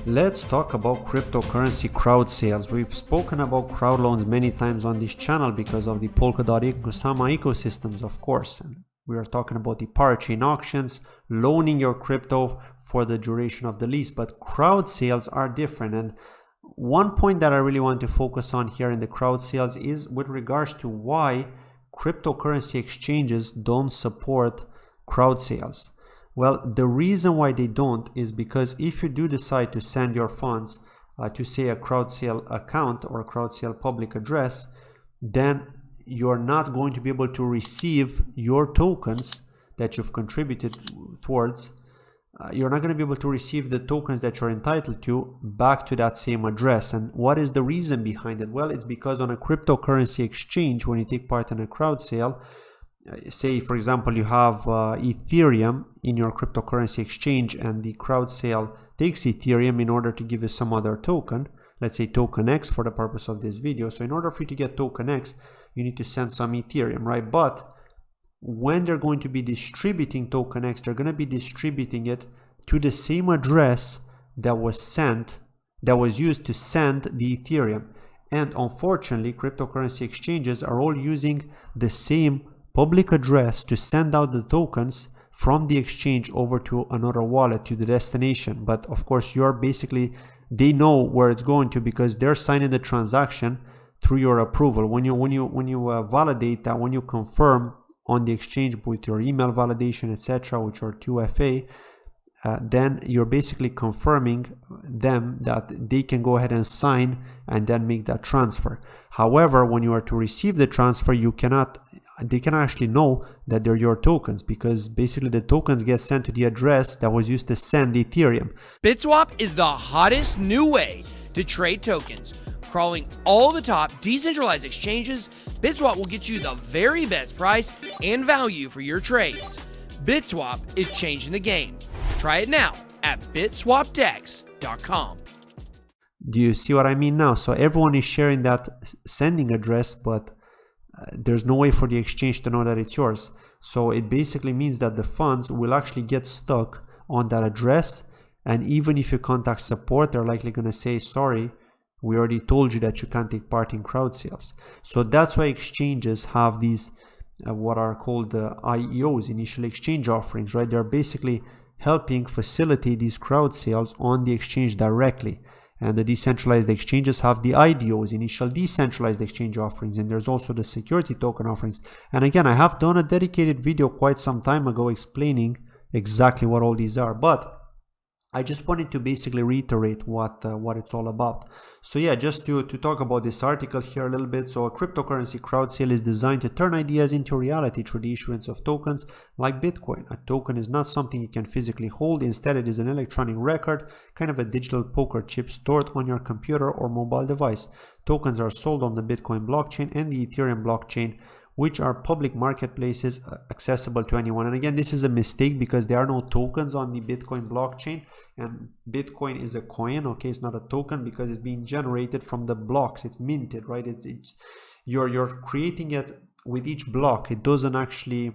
Let's talk about cryptocurrency crowd sales. We've spoken about crowd loans many times on this channel because of the Polkadot Kusama ecosystems, of course. And we are talking about the parachain auctions, loaning your crypto for the duration of the lease. But crowd sales are different. And one point that I really want to focus on here in the crowd sales is with regards to why cryptocurrency exchanges don't support crowd sales. Well, the reason why they don't is because if you do decide to send your funds to say a Crowdsale account or a Crowdsale public address, then you're not going to be able to receive your tokens that you've contributed towards. You're not going to be able to receive the tokens that you're entitled to back to that same address. And what is the reason behind it? Well, it's because on a cryptocurrency exchange, when you take part in a crowd sale, say for example you have Ethereum in your cryptocurrency exchange and the crowd sale takes Ethereum in order to give you some other token, let's say token X for the purpose of this video. So in order for you to get token X, you need to send some Ethereum, right? But when they're going to be distributing token X, they're going to be distributing it to the same address that was used to send the Ethereum. And unfortunately, cryptocurrency exchanges are all using the same public address to send out the tokens from the exchange over to another wallet, to the destination. But of course, they know where it's going to because they're signing the transaction through your approval. When you validate that, when you confirm on the exchange with your email validation, etc., with your 2FA, then you're basically confirming them that they can go ahead and sign and then make that transfer. However, when you are to receive the transfer, they cannot actually know that they're your tokens because basically the tokens get sent to the address that was used to send Ethereum. BitSwap is the hottest new way to trade tokens. Crawling all the top decentralized exchanges, BitSwap will get you the very best price and value for your trades. BitSwap is changing the game. Try it now at bitswapdex.com. Do you see what I mean now? So everyone is sharing that sending address, but there's no way for the exchange to know that it's yours. So it basically means that the funds will actually get stuck on that address. And even if you contact support, they're likely going to say, sorry, we already told you that you can't take part in crowd sales. So that's why exchanges have these what are called IEOs, initial exchange offerings, right? They're basically helping facilitate these crowd sales on the exchange directly. And the decentralized exchanges have the IDOs, initial decentralized exchange offerings, and there's also the security token offerings. And again, I have done a dedicated video quite some time ago explaining exactly what all these are, but I just wanted to basically reiterate what it's all about. So yeah, just to talk about this article here a little bit. So a cryptocurrency crowd sale is designed to turn ideas into reality through the issuance of tokens like Bitcoin. A token is not something you can physically hold. Instead, it is an electronic record, kind of a digital poker chip stored on your computer or mobile device. Tokens are sold on the Bitcoin blockchain and the Ethereum blockchain, which are public marketplaces accessible to anyone. And again, this is a mistake because there are no tokens on the Bitcoin blockchain, and Bitcoin is a coin, okay? It's not a token because it's being generated from the blocks. It's minted, right? You're creating it with each block. It doesn't actually,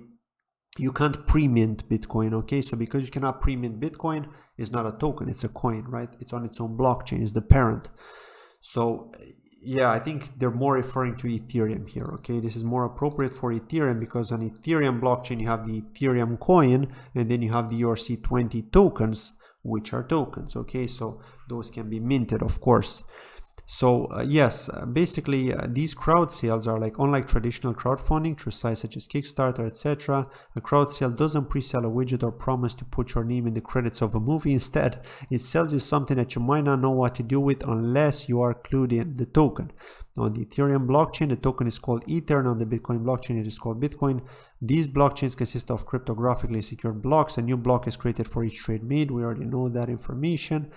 you can't pre-mint Bitcoin, okay? So because you cannot pre-mint Bitcoin, it's not a token, it's a coin, right? It's on its own blockchain, it's the parent. So yeah, I think they're more referring to Ethereum here, okay? This is more appropriate for Ethereum because on Ethereum blockchain, you have the Ethereum coin and then you have the ERC20 tokens, which are tokens, okay? So those can be minted, of course. So yes, basically these crowd sales are like, unlike traditional crowdfunding through sites such as Kickstarter, etc., a crowd sale doesn't pre-sell a widget or promise to put your name in the credits of a movie. Instead, it sells you something that you might not know what to do with unless you are clued in the token. On the Ethereum blockchain, the token is called Ether, and on the Bitcoin blockchain, it is called Bitcoin. These blockchains consist of cryptographically secured blocks. A new block is created for each trade made. We already know that information.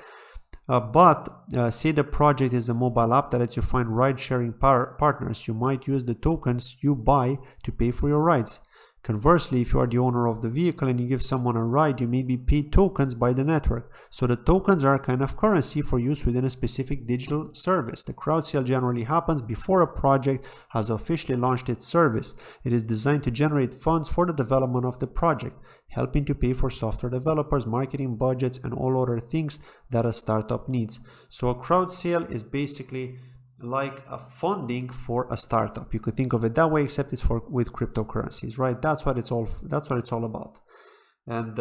But say the project is a mobile app that lets you find ride-sharing partners. You might use the tokens you buy to pay for your rides. Conversely, if you are the owner of the vehicle and you give someone a ride, you may be paid tokens by the network. So the tokens are a kind of currency for use within a specific digital service. The crowd sale generally happens before a project has officially launched its service. It is designed to generate funds for the development of the project, helping to pay for software developers, marketing budgets, and all other things that a startup needs. So a crowd sale is basically like a funding for a startup. You could think of it that way, except it's with cryptocurrencies, right? That's what it's all about. And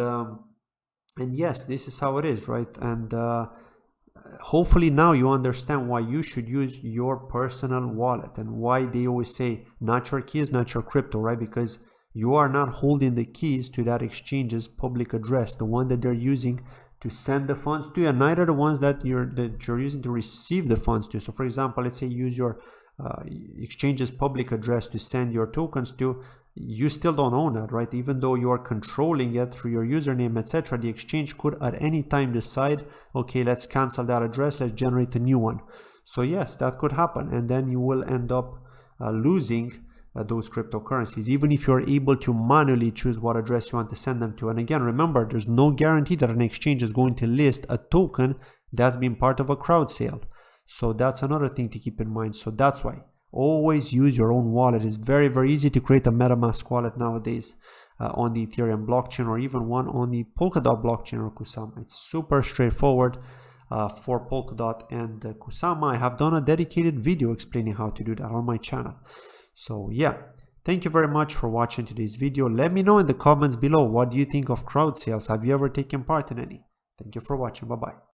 yes, this is how it is, right? And hopefully now you understand why you should use your personal wallet and why they always say not your keys, not your crypto, right? Because you are not holding the keys to that exchange's public address, the one that they're using to send the funds to, and neither the ones that you're using to receive the funds to. So for example, let's say you use your exchange's public address to send your tokens to, you still don't own that, right? Even though you are controlling it through your username, etc., the exchange could at any time decide, okay, let's cancel that address, let's generate a new one. So yes, that could happen, and then you will end up losing those cryptocurrencies, even if you're able to manually choose what address you want to send them to. And again, remember, there's no guarantee that an exchange is going to list a token that's been part of a crowd sale. So that's another thing to keep in mind. So that's why always use your own wallet. It's very, very easy to create a MetaMask wallet nowadays on the Ethereum blockchain, or even one on the Polkadot blockchain or Kusama. It's super straightforward for Polkadot and Kusama. I have done a dedicated video explaining how to do that on my channel. So yeah, thank you very much for watching today's video. Let me know in the comments below, what do you think of crowd sales? Have you ever taken part in any? Thank you for watching. Bye-bye.